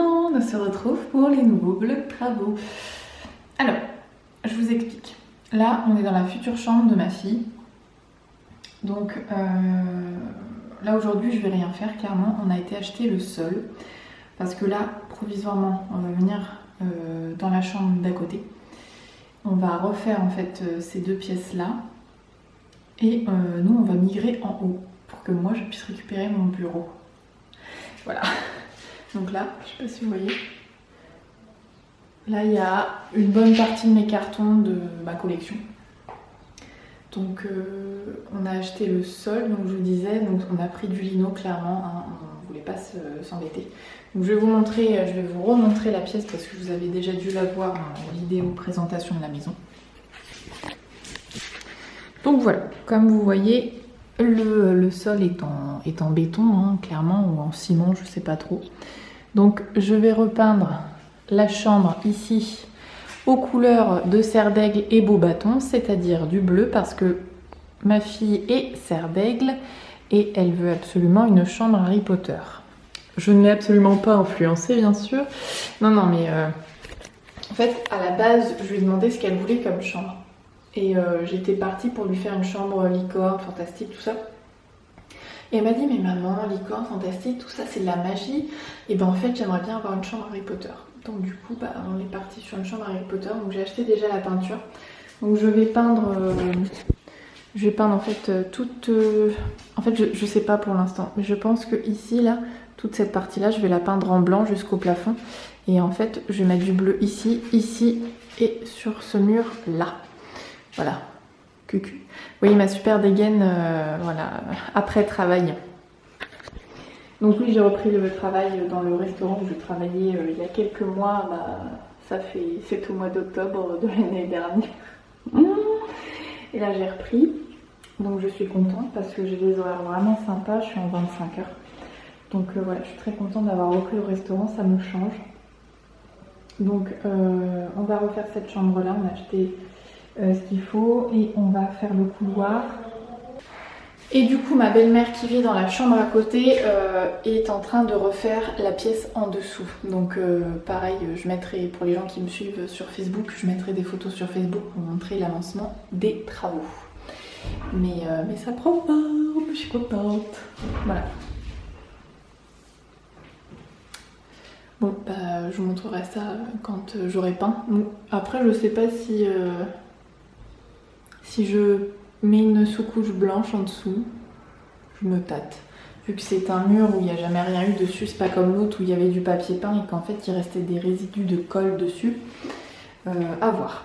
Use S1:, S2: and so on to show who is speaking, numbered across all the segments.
S1: monde, on se retrouve pour les nouveaux vlogs travaux. Alors, je vous explique. Là, on est dans la future chambre de ma fille. Donc là aujourd'hui, je vais rien faire. Clairement, on a été acheter le sol. Parce que là, provisoirement, on va venir dans la chambre d'à côté. On va refaire en fait ces deux pièces-là. Et nous, on va migrer en haut. Pour que moi, je puisse récupérer mon bureau. Voilà. Donc là, je sais pas si vous voyez. Là, il y a une bonne partie de mes cartons de ma collection. Donc on a acheté le sol, donc je vous disais, donc on a pris du lino clairement, hein, on ne voulait pas s'embêter. Donc je vais vous remontrer la pièce parce que vous avez déjà dû la voir en vidéo présentation de la maison. Donc voilà, comme vous voyez, le sol est en béton, hein, clairement, ou en ciment, je sais pas trop. Donc je vais repeindre la chambre ici aux couleurs de cerf d'aigle et beau bâton, c'est-à-dire du bleu parce que ma fille est cerf d'aigle et elle veut absolument une chambre Harry Potter. Je ne l'ai absolument pas influencée bien sûr. Non mais en fait à la base je lui ai demandé ce qu'elle voulait comme chambre. Et j'étais partie pour lui faire une chambre licorne, fantastique, tout ça. Et elle m'a dit mais maman, licorne, fantastique, tout ça c'est de la magie. Et ben en fait j'aimerais bien avoir une chambre Harry Potter. Donc du coup bah, on est parti sur une chambre Harry Potter. Donc j'ai acheté déjà la peinture. Donc je vais peindre en fait toute... En fait je sais pas pour l'instant. Mais je pense que ici là, toute cette partie là, je vais la peindre en blanc jusqu'au plafond. Et en fait je vais mettre du bleu ici, ici et sur ce mur là. Voilà. Cucu. Vous voyez ma super dégaine, voilà, après travail. Donc oui, j'ai repris le travail dans le restaurant où je travaillais il y a quelques mois. Bah, c'est au mois d'octobre de l'année dernière. Et là j'ai repris. Donc je suis contente parce que j'ai des horaires vraiment sympas. Je suis en 25 heures. Donc voilà, je suis très contente d'avoir repris le restaurant. Ça me change. Donc on va refaire cette chambre là. On a acheté ce qu'il faut et on va faire le couloir. Et du coup ma belle-mère qui vit dans la chambre à côté est en train de refaire la pièce en dessous. Donc pareil, je mettrai, pour les gens qui me suivent sur Facebook, je mettrai des photos sur Facebook pour montrer l'avancement des travaux. Mais ça prend pas, je suis contente. Voilà. Bon bah je vous montrerai ça quand j'aurai peint. Après je sais pas si je mets une sous-couche blanche en dessous, je me tâte. Vu que c'est un mur où il n'y a jamais rien eu dessus, c'est pas comme l'autre où il y avait du papier peint et qu'en fait il restait des résidus de colle dessus. À voir.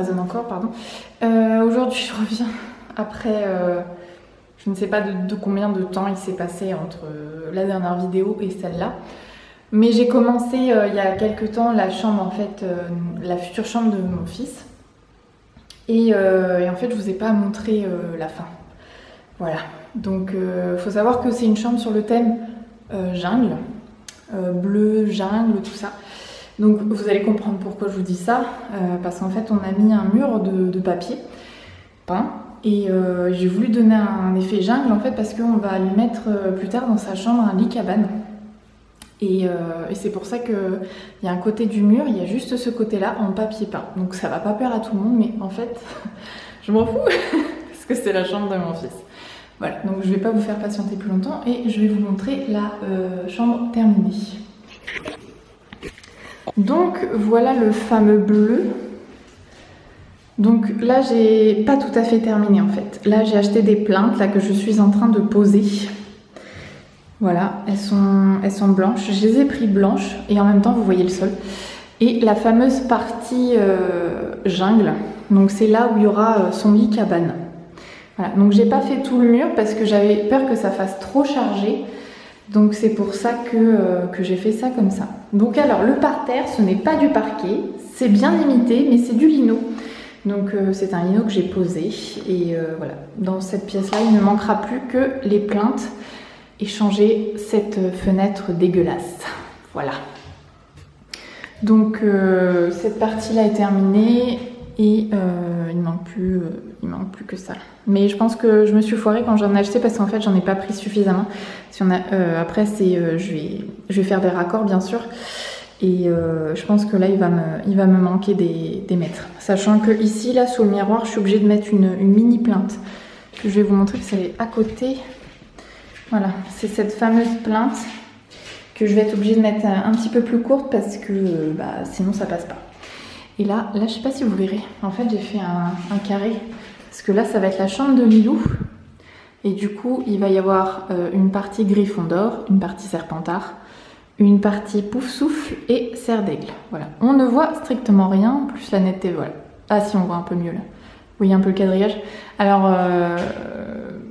S1: résonne encore, pardon. Aujourd'hui, je reviens après, je ne sais pas de combien de temps il s'est passé entre la dernière vidéo et celle-là. Mais j'ai commencé il y a quelques temps la chambre, en fait, la future chambre de mon fils. Et en fait, je vous ai pas montré la fin. Voilà. Donc, faut savoir que c'est une chambre sur le thème jungle, bleu, jungle, tout ça. Donc, vous allez comprendre pourquoi je vous dis ça. Parce qu'en fait, on a mis un mur de papier peint. Et j'ai voulu donner un effet jungle, en fait, parce qu'on va lui mettre plus tard dans sa chambre un lit cabane. Et c'est pour ça qu'il y a un côté du mur, il y a juste ce côté-là en papier peint. Donc ça va pas plaire à tout le monde, mais en fait, je m'en fous, parce que c'est la chambre de mon fils. Voilà, donc je vais pas vous faire patienter plus longtemps et je vais vous montrer la chambre terminée. Donc voilà le fameux bleu. Donc là, j'ai pas tout à fait terminé en fait. Là, j'ai acheté des plaintes là, que je suis en train de poser. Voilà, elles sont blanches. Je les ai pris blanches et en même temps, vous voyez le sol. Et la fameuse partie jungle, donc c'est là où il y aura son lit cabane. Voilà, donc j'ai pas fait tout le mur parce que j'avais peur que ça fasse trop chargé. Donc c'est pour ça que j'ai fait ça comme ça. Donc alors, le parterre, ce n'est pas du parquet. C'est bien imité, mais c'est du lino. Donc c'est un lino que j'ai posé. Et voilà, dans cette pièce-là, il ne manquera plus que les plaintes. Et changer cette fenêtre dégueulasse. Voilà. Donc cette partie-là est terminée et il manque plus que ça. Mais je pense que je me suis foirée quand j'en ai acheté parce qu'en fait j'en ai pas pris suffisamment. Si on a, après je vais faire des raccords bien sûr. Et je pense que là il va me manquer des mètres. Sachant que ici là sous le miroir je suis obligée de mettre une mini plainte. Que je vais vous montrer parce qu'elle est à côté. Voilà, c'est cette fameuse plainte que je vais être obligée de mettre un petit peu plus courte parce que sinon ça passe pas. Et là, je sais pas si vous verrez, en fait j'ai fait un carré parce que là ça va être la chambre de Lilou et du coup il va y avoir une partie griffon d'or, une partie serpentard, une partie pouf souffle et cerf d'aigle. Voilà, on ne voit strictement rien, plus la netteté, voilà. Ah si, on voit un peu mieux là. Vous voyez un peu le quadrillage. Alors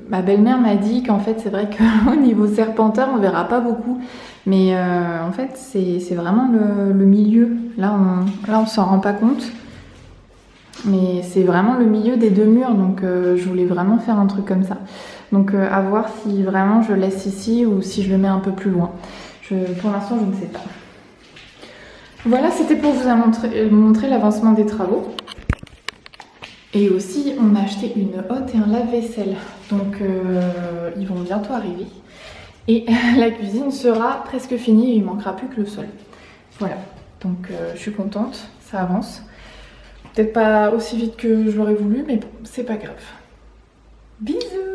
S1: ma belle-mère m'a dit qu'en fait c'est vrai qu'au niveau serpenteur on verra pas beaucoup, mais en fait c'est vraiment le milieu. Là on s'en rend pas compte, mais c'est vraiment le milieu des deux murs, donc je voulais vraiment faire un truc comme ça. Donc à voir si vraiment je laisse ici ou si je le mets un peu plus loin. Pour l'instant je ne sais pas. Voilà, c'était pour vous montrer l'avancement des travaux. Et aussi, on a acheté une hotte et un lave-vaisselle. Donc, ils vont bientôt arriver. Et la cuisine sera presque finie et il ne manquera plus que le sol. Voilà. Donc, je suis contente. Ça avance. Peut-être pas aussi vite que je l'aurais voulu, mais bon, c'est pas grave. Bisous!